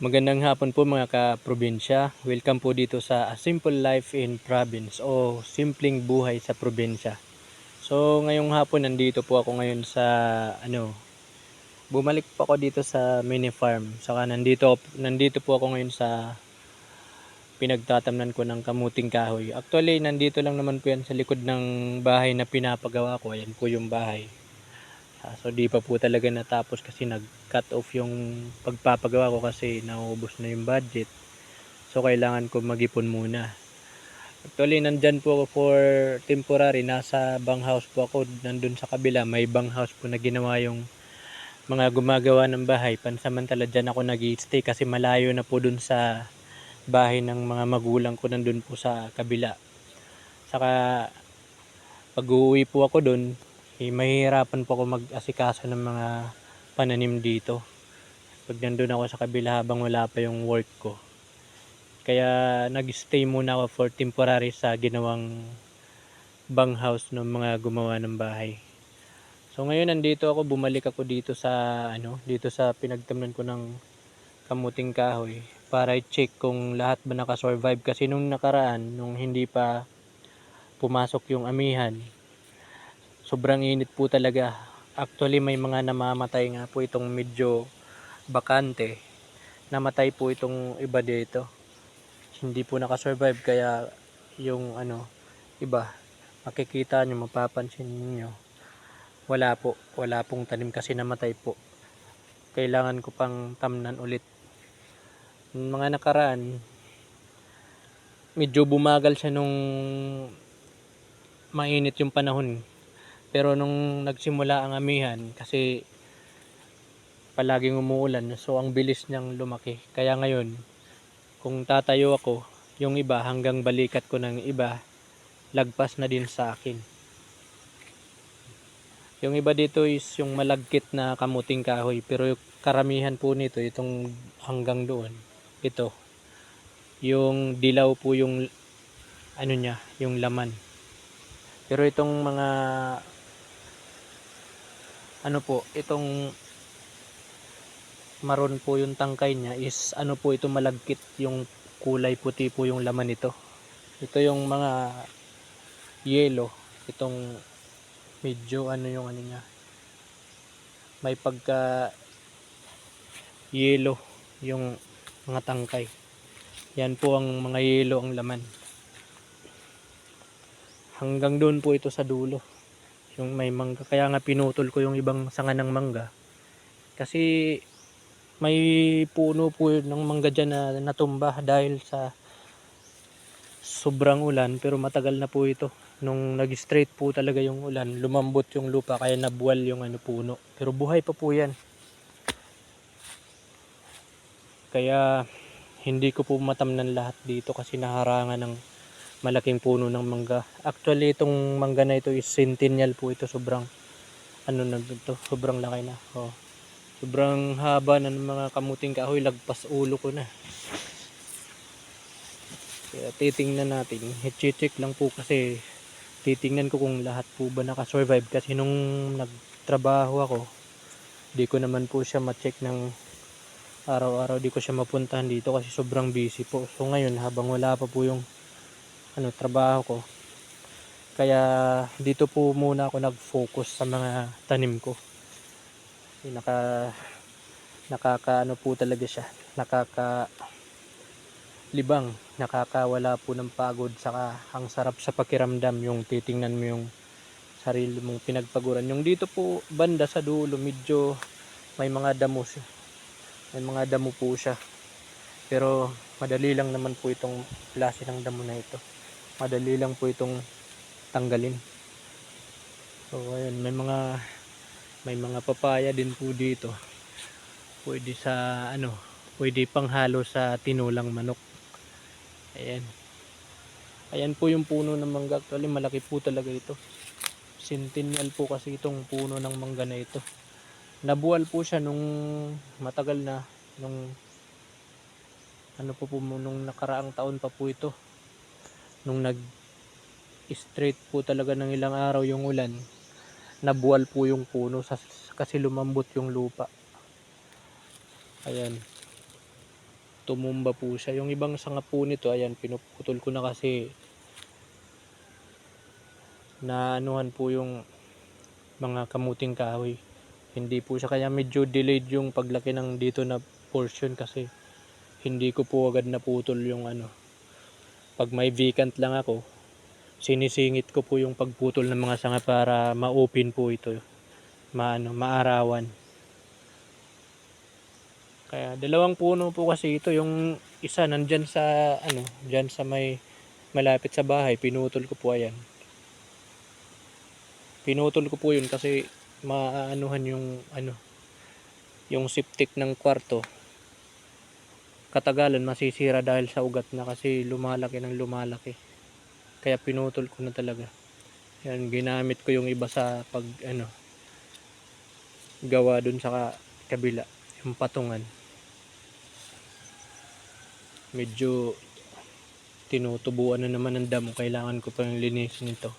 Magandang hapon po mga ka-probinsya. Welcome po dito sa A Simple Life in Province o Simpleng Buhay sa Probinsya. So ngayong hapon nandito po ako ngayon sa bumalik po ako dito sa mini farm. Saka nandito po ako ngayon sa pinagtatamnan ko ng kamuting kahoy. Actually nandito lang naman po yan sa likod ng bahay na pinapagawa ko. Ayan po yung bahay. So di pa po talaga natapos kasi nag-cut off yung pagpapagawa ko kasi naubos na yung budget. So kailangan ko mag-ipon muna. Actually nandyan po ako for temporary. Nasa bang house po ako. Nandun sa kabila may bang house po na ginawa yung mga gumagawa ng bahay. Pansamantala dyan ako nag-i-stay kasi malayo na po dun sa bahay ng mga magulang ko nandun po sa kabila. Saka pag uuwi po ako dun, mahihirapan po ako mag-asikaso ng mga pananim dito pag nandun ako sa kabila habang wala pa yung work ko. Kaya nag-stay muna ako for temporary sa ginawang bang house ng mga gumawa ng bahay. So ngayon nandito ako, bumalik ako dito sa dito sa pinagtamnan ko ng kamuting kahoy para i-check kung lahat ba naka-survive kasi nung nakaraan, nung hindi pa pumasok yung amihan, sobrang init po talaga. Actually may mga namamatay nga po itong medyo bakante. Namatay po itong iba dito. Hindi po nakasurvive kaya yung iba makikita nyo, mapapansin niyo wala pong tanim kasi namatay po. Kailangan ko pang tamnan ulit. Mga nakaraan medyo bumagal siya nung mainit yung panahon, pero nung nagsimula ang amihan kasi palaging umuulan, so ang bilis niyang lumaki. Kaya ngayon kung tatayo ako, yung iba hanggang balikat ko ng iba lagpas na din sa akin. Yung iba dito is yung malagkit na kamuting kahoy, pero yung karamihan po nito itong hanggang doon, ito yung dilaw po yung niya, yung laman. Pero itong mga itong maroon po yung tangkay niya is po ito malagkit, yung kulay puti po yung laman nito. Ito yung mga yellow, itong medyo yung niya, may pagka yellow yung mga tangkay. Yan po ang mga yellow ang laman. Hanggang doon po ito sa dulo yung may mangga. Kaya nga pinutol ko yung ibang sanga ng mangga kasi may puno po ng mangga dyan na natumba dahil sa sobrang ulan, pero matagal na po ito. Nung nag-straight po talaga yung ulan, lumambot yung lupa kaya nabuwal yung puno. Pero buhay pa po yan. Kaya hindi ko po matamnan lahat dito kasi naharangan ng malaking puno ng mangga. Actually itong mangga na ito is centennial po ito. Sobrang sobrang laki na. Sobrang haba ng mga kamuting kahoy, lagpas ulo ko na. Kaya titingnan natin, i-check lang po kasi titingnan ko kung lahat po ba naka-survive kasi nung nagtrabaho ako, di ko naman po siya ma-check ng araw-araw, di ko siya mapuntahan dito kasi sobrang busy po. So ngayon habang wala pa po yung trabaho ko, kaya dito po muna ako nag-focus sa mga tanim ko. Nakakaano po talaga siya, libang, nakakawala po ng pagod, saka ang sarap sa pakiramdam yung titingnan mo yung sarili mong pinagpaguran. Yung dito po banda sa dulo medyo may mga damo po siya, pero madali lang naman po itong klase ng damo na ito, madali lang po itong tanggalin. So ayun, may mga papaya din po dito, pwede sa pwede panghalo sa tinulang manok. Ayan po yung puno ng mangga. Actually malaki po talaga ito, centennial po kasi itong puno ng mangga na ito. Nabuwal po siya nung matagal na, nung nung nakaraang taon pa po ito, nung nag straight po talaga ng ilang araw yung ulan, nabuwal po yung puno kasi lumambot yung lupa. Ayan, tumumba po siya. Yung ibang sanga po nito, ayan, pinuputol ko na kasi naanuhan po yung mga kamuting kahoy. Hindi po siya, kaya medyo delayed yung paglaki ng dito na portion kasi hindi ko po agad naputol yung ano. Pag may vacant lang ako, sinisingit ko po yung pagputol ng mga sanga para ma-open po ito, maarawan. Kaya dalawang puno po kasi ito, yung isa nandyan sa ano, diyan sa may malapit sa bahay, pinutol ko po, ayan. Pinutol ko po yun kasi maaanuhan yung ano, yung septic ng kwarto. Katagalan masisira dahil sa ugat na kasi lumalaki ng lumalaki. Kaya pinutol ko na talaga. Yan, ginamit ko yung iba sa pag ano, gawa dun sa kabila, yung patungan. Medyo tinutubuan na naman ng damo, kailangan ko pa yung linisin nito.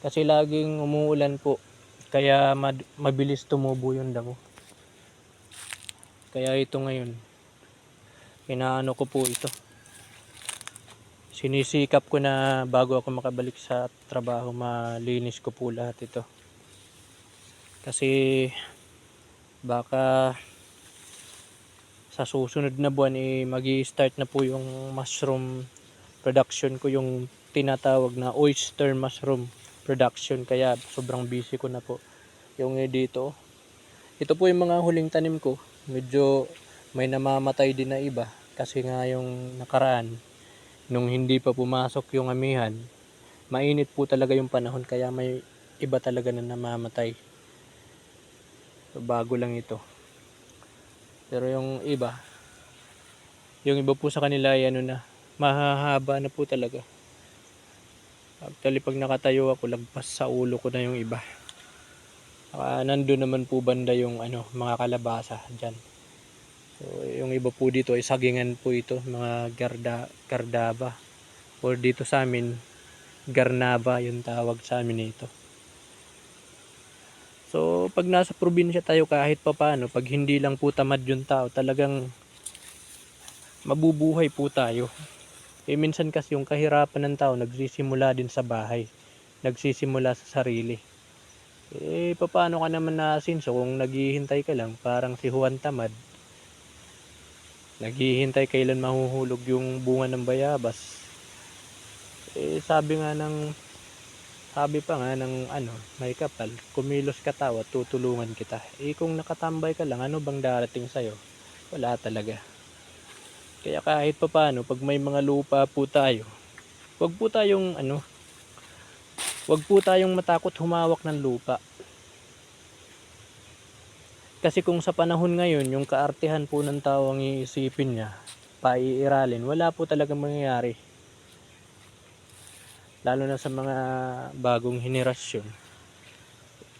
Kasi laging umuulan po, kaya mabilis tumubo yung damo. Kaya ito ngayon, inaano ko po ito. Sinisikap ko na bago ako makabalik sa trabaho, malinis ko po lahat ito. Kasi baka sa susunod na buwan magi-start na po yung mushroom production ko, yung tinatawag na oyster mushroom production, kaya sobrang busy ko na po. Yung dito, ito po yung mga huling tanim ko, medyo may namamatay din na iba kasi nga yung nakaraan nung hindi pa pumasok yung amihan, mainit po talaga yung panahon, kaya may iba talaga na namamatay. So, bago lang ito. Pero yung iba po sa kanila ay ano na, mahahaba na po talaga. Actually, pag nakatayo ako, lagpas sa ulo ko na yung iba. Nandun naman po banda yung ano, mga kalabasa dyan. So, yung iba po dito ay sagingan po ito, mga gardaba. Or dito sa amin, garnaba yung tawag sa amin nito. So, pag nasa probinsya tayo, kahit pa paano, pag hindi lang po tamad yung tao, talagang mabubuhay po tayo. Minsan kasi yung kahirapan ng tao nagsisimula din sa bahay, nagsisimula sa sarili. Paano ka naman naasinso kung naghihintay ka lang, parang si Juan Tamad, naghihintay kailan mahuhulog yung bunga ng bayabas. Sabi pa nga ng ano, may kapal, kumilos ka tao at tutulungan kita. Kung nakatambay ka lang, ano bang darating sa'yo? Wala talaga. Kaya kahit pa paano, pag may mga lupa po tayo, wag po tayong matakot humawak ng lupa. Kasi kung sa panahon ngayon, yung kaartehan po ng tao ang iisipin niya, paiiralin, wala po talagang mangyayari. Lalo na sa mga bagong henerasyon,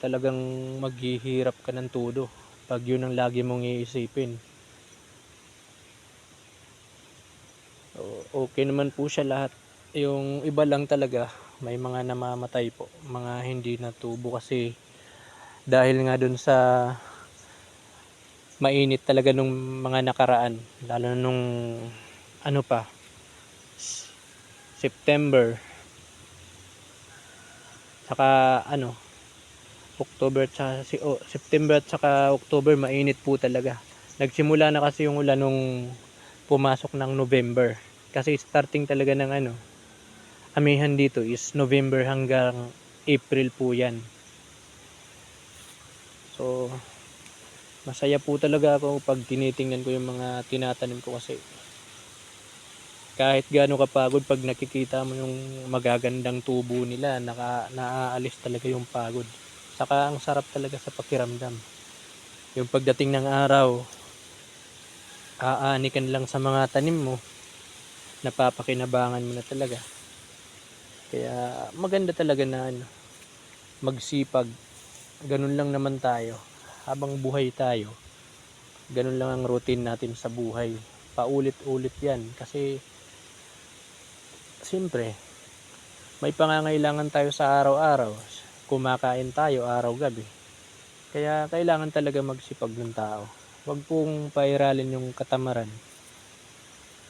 talagang maghihirap ka ng todo pag yun ang lagi mong iisipin. Okay naman po siya lahat. Yung iba lang talaga, may mga namamatay po, mga hindi natubo kasi dahil nga dun sa mainit talaga nung mga nakaraan, lalo nung ano pa, September, saka ano, September at saka October, mainit po talaga. Nagsimula na kasi yung ulan nung pumasok ng November. Kasi starting talaga ng ano, amihan dito is November hanggang April po yan. So, masaya po talaga ako pag tinitingnan ko yung mga tinatanim ko kasi kahit gaano kapagod, pag nakikita mo yung magagandang tubo nila, naaalis talaga yung pagod. Saka ang sarap talaga sa pakiramdam. Yung pagdating ng araw, aanikan lang sa mga tanim mo, napapakinabangan mo na talaga. Kaya maganda talaga na ano, magsipag. Ganun lang naman tayo. Habang buhay tayo, ganun lang ang routine natin sa buhay. Paulit-ulit yan kasi siyempre, may pangangailangan tayo sa araw-araw. Kumakain tayo araw-gabi. Kaya kailangan talaga magsipag ng tao. Huwag pong pairalin yung katamaran.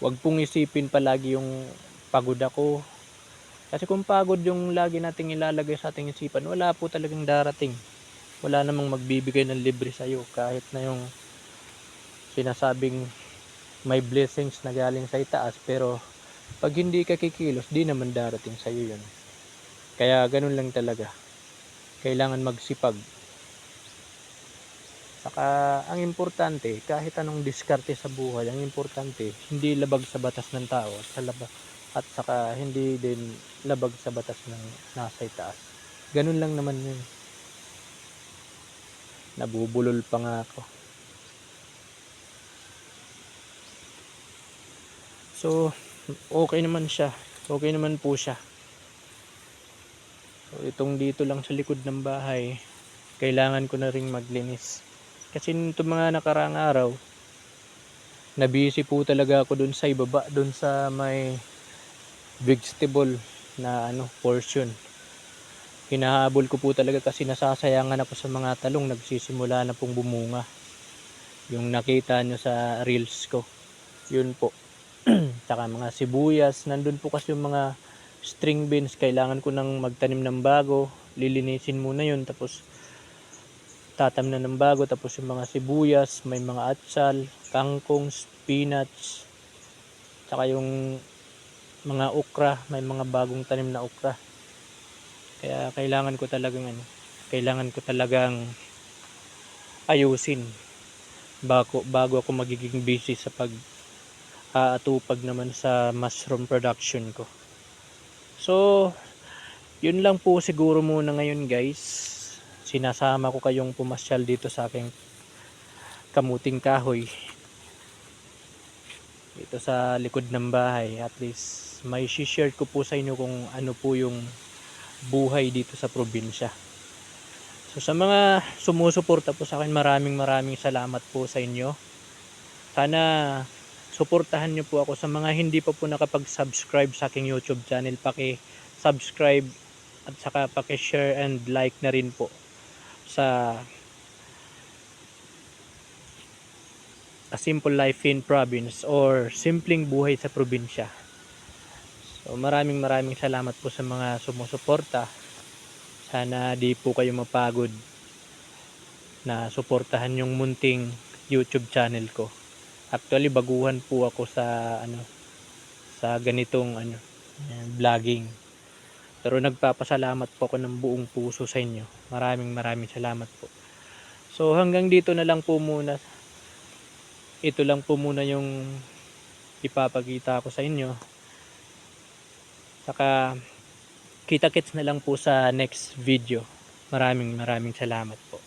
Huwag pong isipin palagi yung pagod ako. Kasi kung pagod yung lagi nating ilalagay sa ating isipan, wala po talagang darating. Wala namang magbibigay ng libre sa'yo. Kahit na yung sinasabing may blessings na galing sa itaas, pero pag hindi ka kikilos, di naman darating sa'yo yun. Kaya ganun lang talaga. Kailangan magsipag. Saka ang importante, kahit anong diskarte sa buhay, ang importante, hindi labag sa batas ng tao at saka hindi din labag sa batas ng nasa itaas. Ganun lang naman yun. Nabubulol pa nga ako. So, okay naman siya. Okay naman po siya. So, itong dito lang sa likod ng bahay, kailangan ko na ring maglinis. Kasi nito mga nakaraang araw, nabisi po talaga ako dun sa ibaba, dun sa may vegetable na portion. Hinahabol ko po talaga kasi nasasayangan ako sa mga talong, nagsisimula na pong bumunga. Yung nakita nyo sa reels ko, yun po. Tsaka mga sibuyas, nandun po kasi yung mga string beans, kailangan ko nang magtanim ng bago, lilinisin muna yun, tapos tatam na ng bago, tapos yung mga sibuyas, may mga atsal, kangkong, spinach, tsaka yung mga okra, may mga bagong tanim na okra. Kaya kailangan ko talagang ayusin bago ako magiging busy sa pag-aatupag naman sa mushroom production ko. So, yun lang po siguro muna ngayon, guys. Sinasama ko kayong pumasyal dito sa aking kamuting kahoy dito sa likod ng bahay. At least may share ko po sa inyo kung ano po yung buhay dito sa probinsya. So sa mga sumusuporta po sa akin, maraming salamat po sa inyo. Sana suportahan nyo po ako. Sa mga hindi pa po nakapag-subscribe sa aking YouTube channel, paki-subscribe at saka paki-share and like na rin po sa A Simple Life in Province or Simpleng Buhay sa Probinsya. So maraming salamat po sa mga sumusuporta. Sana di po kayo mapagod na suportahan yung munting YouTube channel ko. Actually baguhan po ako sa ganitong vlogging. Pero nagpapasalamat po ako ng buong puso sa inyo. Maraming salamat po. So hanggang dito na lang po muna. Ito lang po muna yung ipapakita ko sa inyo. Saka kita-kits na lang po sa next video. Maraming salamat po.